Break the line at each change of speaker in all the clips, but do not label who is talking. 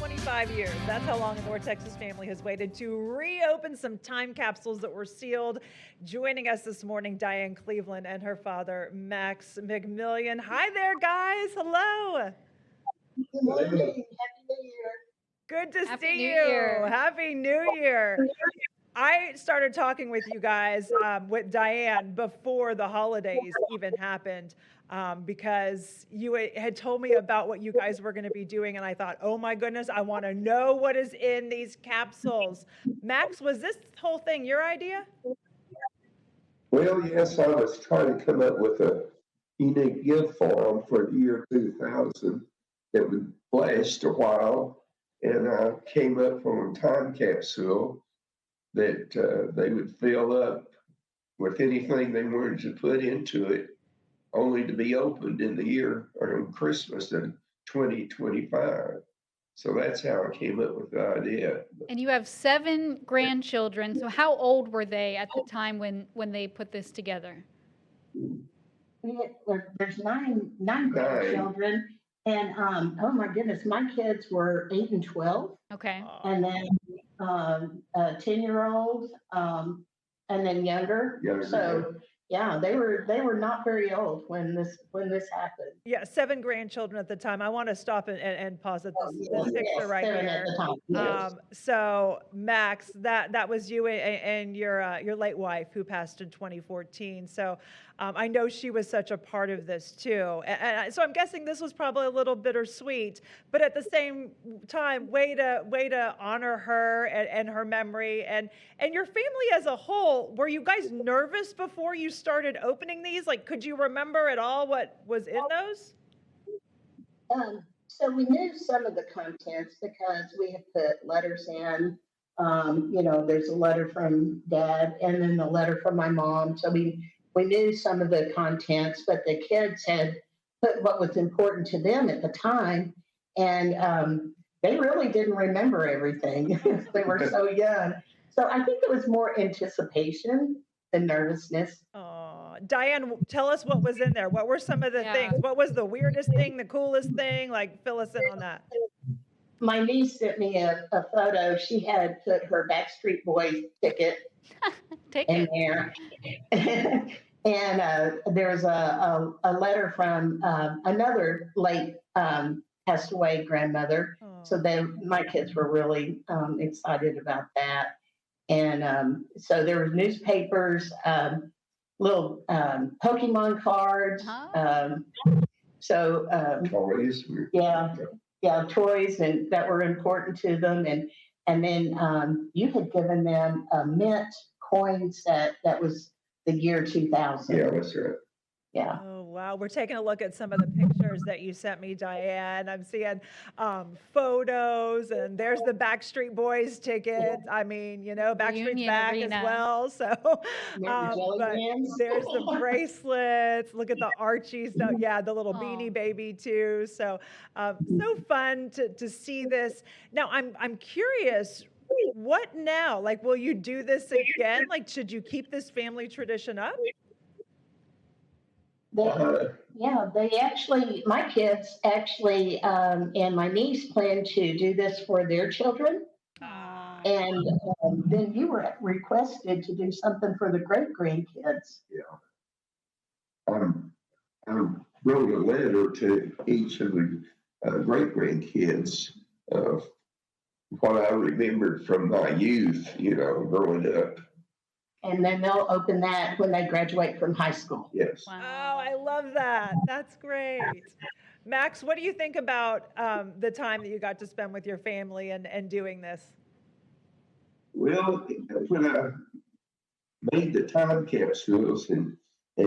25 years. That's how long the North Texas family has waited to reopen some time capsules that were sealed. Joining us this morning, Diane Cleveland and her father, Max McMillian. Hi there, guys. Hello.
Good morning. Happy New Year.
Good to
Happy
see
New
you.
Year.
Happy New Year. I started talking with you guys, with Diane, before the holidays even happened, because you had told me about what you guys were going to be doing, and I thought, oh my goodness, I want to know what is in these capsules. Max, was this whole thing your idea?
Well, yes, I was trying to come up with a unique gift for them for the year 2000 that would last a while. And I came up with a time capsule that they would fill up with anything they wanted to put into it, only to be opened in the year or on Christmas in 2025. So that's how I came up with the idea.
And you have 7 grandchildren. So how old were they at the time when they put this together?
There's nine grandchildren, and oh my goodness, my kids were 8 and 12,
Okay.
and then a 10-year-old, and then younger. So yeah, they were not very old when this happened.
Yeah, 7 grandchildren at the time. I want to stop and pause at this picture right
7
here.
at the time. Yes.
So Max, that was you and your late wife who passed in 2014. So I know she was such a part of this too. And so I'm guessing this was probably a little bittersweet, but at the same time, way to honor her and her memory and your family as a whole. Were you guys nervous before you started opening these? Like, could you remember at all what was in those?
So we knew some of the contents because we had put letters in. There's a letter from Dad and then the letter from my mom. So we knew some of the contents, but the kids had put what was important to them at the time, and they really didn't remember everything. They were so young. So I think it was more anticipation than nervousness.
Diane, tell us what was in there. What were some of the things? What was the weirdest thing, the coolest thing? Like, fill us in on that.
My niece sent me a photo. She had put her Backstreet Boys ticket in there. And there's a letter from another late passed away grandmother. So then my kids were really excited about that. And so there were newspapers, little Pokemon cards.
Toys.
Yeah, toys and that were important to them. And then you had given them a mint coin set that was the year 2000.
Yeah, that's right.
Yeah.
Oh, wow. We're taking a look at some of the pictures that you sent me, Diane. I'm seeing photos, and there's the Backstreet Boys ticket. I mean, Backstreet's back as well. So, but there's the bracelets. Look at the Archie stuff. Yeah, the little Beanie Baby too. So, so fun to see this. Now, I'm curious. What now? Like, will you do this again? Like, should you keep this family tradition up?
My kids actually, and my niece plan to do this for their children. And then you were requested to do something for the great grandkids.
Yeah. I wrote a letter to each of the great grandkids of what I remembered from my youth, growing up.
And then they'll open that when they graduate from high school.
Yes.
Wow. Oh, I love that. That's great. Max, what do you think about the time that you got to spend with your family and doing this?
Well, when I made the time capsules and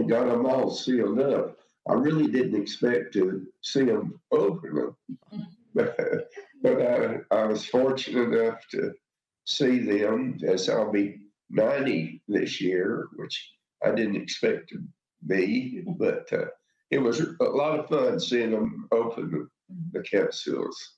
got them all sealed up, I really didn't expect to see them open them. But I was fortunate enough to see them, as I'll be 90 this year, which I didn't expect to be, but it was a lot of fun seeing them open the capsules.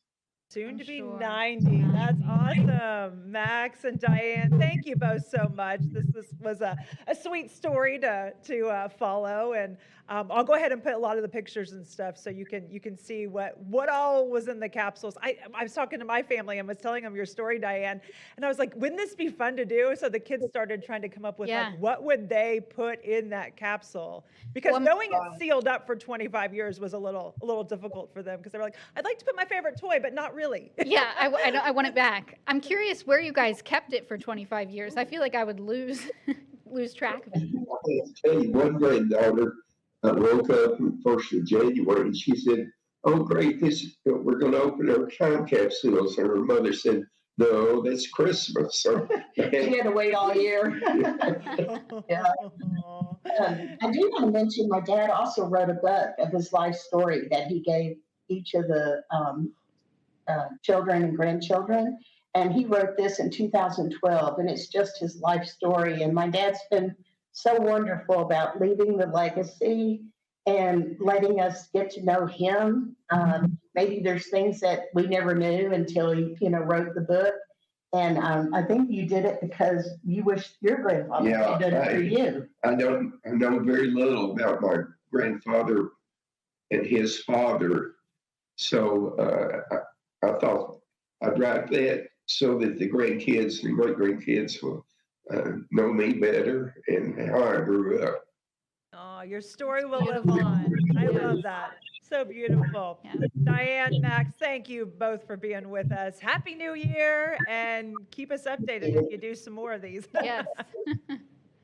Soon
I'm
to be
sure.
90. That's awesome. Max and Diane, thank you both so much. This was a sweet story to follow. And I'll go ahead and put a lot of the pictures and stuff so you can see what all was in the capsules. I was talking to my family and was telling them your story, Diane. And I was like, wouldn't this be fun to do? So the kids started trying to come up with
Yeah.
like, what would they put in that capsule? Because
Well,
knowing it's sealed up for 25 years was a little difficult for them because they were like, I'd like to put my favorite toy, but not really.
Yeah, I want it back. I'm curious where you guys kept it for 25 years. I feel like I would lose lose track of it.
I tell you, one granddaughter woke up on the 1st of January and she said, "Oh, great, we're going to open our time capsules." And her mother said, "No, that's Christmas." So,
She had to wait all year. Yeah. I do want to mention my dad also wrote a book of his life story that he gave each of the children and grandchildren. And he wrote this in 2012, and it's just his life story. And my dad's been so wonderful about leaving the legacy and letting us get to know him. Maybe there's things that we never knew until he, wrote the book. And I think you did it because you wished your grandfather had done it for you.
I know very little about my grandfather and his father. So I thought I'd write that so that the grandkids and great grandkids will know me better and how I grew up.
Oh, your story will live on. I love that. So beautiful.
Yeah.
Diane, Max, thank you both for being with us. Happy New Year, and keep us updated if you do some more of these.
Yes.